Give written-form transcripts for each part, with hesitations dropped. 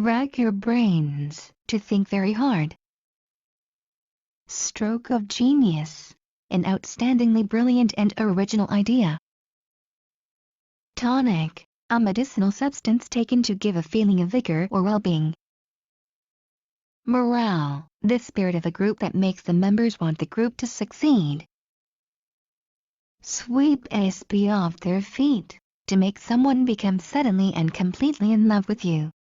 Rack your brains to think very hard. Stroke of genius, an outstandingly brilliant and original idea. Tonic, a medicinal substance taken to give a feeling of vigor or well-being. Morale, the spirit of a group that makes the members want the group to succeed. Sweep sp off their feet, to make someone become suddenly and completely in love with you.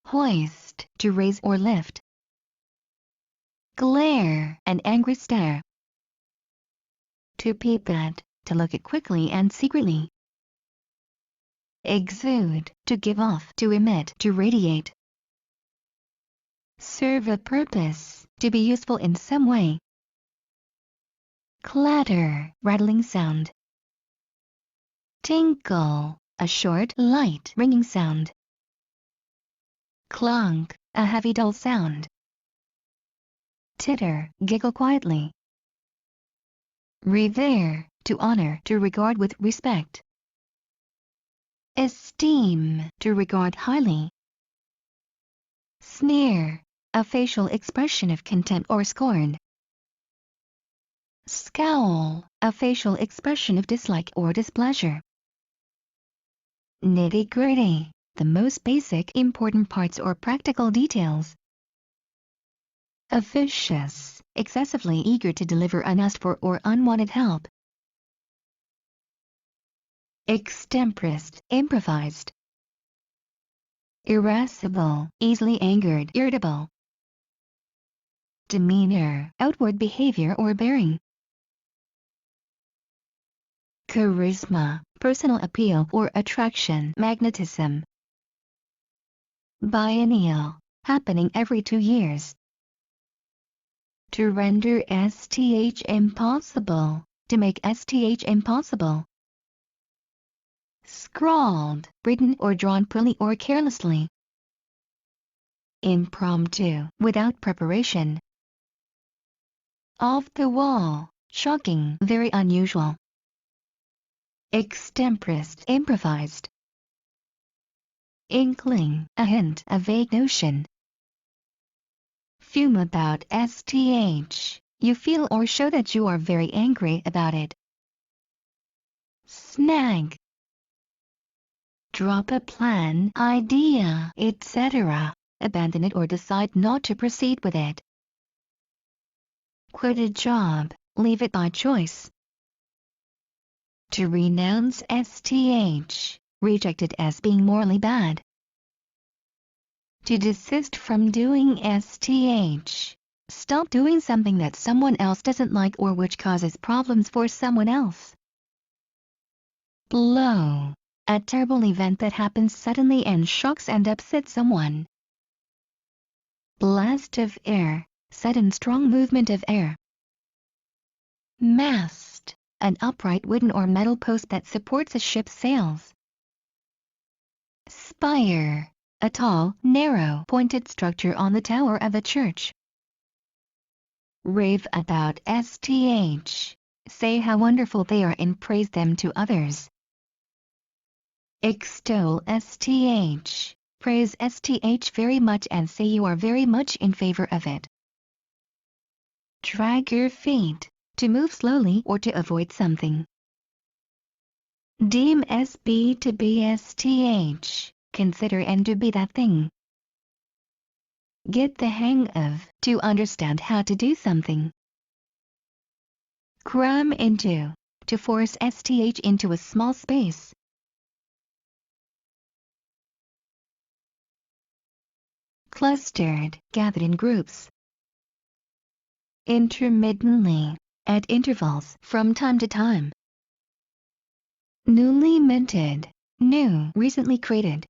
Hoist, to raise or lift. Glare, an angry stare. To peep at, to look at quickly and secretly. Exude, to give off, to emit, to radiate. Serve a purpose, to be useful in some way. Clatter, rattling sound. Tinkle, a short, light, ringing sound. Clunk, a heavy, dull sound. Titter, giggle quietly. Revere, to honor, to regard with respect. Esteem, to regard highly. Sneer, a facial expression of contempt or scorn. Scowl, a facial expression of dislike or displeasure. Nitty-gritty, the most basic important parts or practical details. Officious, excessively eager to deliver unasked for or unwanted help. Extemporised, improvised. Irascible, easily angered, irritable. Demeanour, outward behavior or bearing. Charisma, personal appeal or attraction, magnetism. Biennial, happening every 2 years. To render impossible, to make impossible. Scrawled, written or drawn poorly or carelessly. Impromptu, without preparation. Off the wall, shocking, very unusual. Extemporised, improvised. Inkling, a hint, a vague notion. Fume about you feel or show that you are very angry about it. Snag. Drop a plan, idea, etc., abandon it or decide not to proceed with it. Quit a job, leave it by choice. To renounce reject it as being morally bad. To desist from doing stop doing something that someone else doesn't like or which causes problems for someone else. Blow, a terrible event that happens suddenly and shocks and upsets someone. Blast of air, sudden strong movement of air. Mast, an upright wooden or metal post that supports a ship's sails. Spire, a tall, narrow, pointed structure on the tower of a church. Rave about say how wonderful they are and praise them to others. Extol praise very much and say you are very much in favor of it. Drag your feet, to move slowly or to avoid something. Deem to be consider and to be that thing. Get the hang of, to understand how to do something. Cram into, to force into a small space. Clustered, gathered in groups. Intermittently, at intervals, from time to time. Newly minted, new, recently created.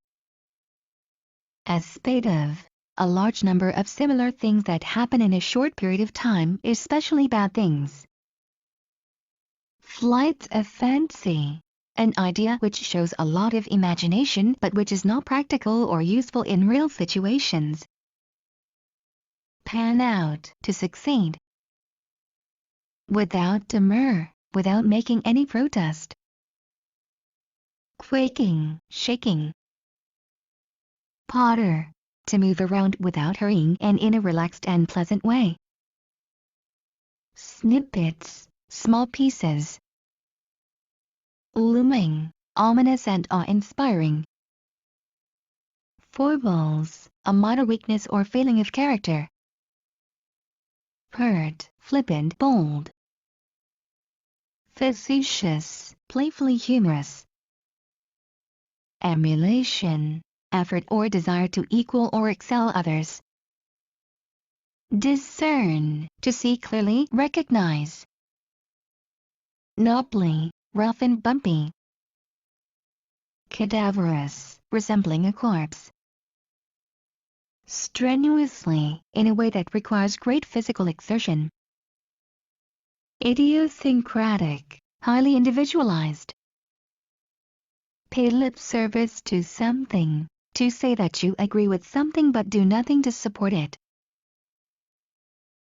A spate of, a large number of similar things that happen in a short period of time, especially bad things. Flights of fancy, an idea which shows a lot of imagination but which is not practical or useful in real situations. Pan out, to succeed. Without demur, without making any protest. Quaking, shaking. Potter, to move around without hurrying and in a relaxed and pleasant way. Snippets, small pieces. Looming, ominous and awe-inspiring. Foibles, a minor weakness or failing of character. Pert, flippant, bold. Facetious, playfully humorous. Emulation, effort or desire to equal or excel others. Discern, to see clearly, recognize. Knobbly, rough and bumpy. Cadaverous, resembling a corpse. Strenuously, in a way that requires great physical exertion. Idiosyncratic, highly individualized. Pay lip service to something, to say that you agree with something but do nothing to support it.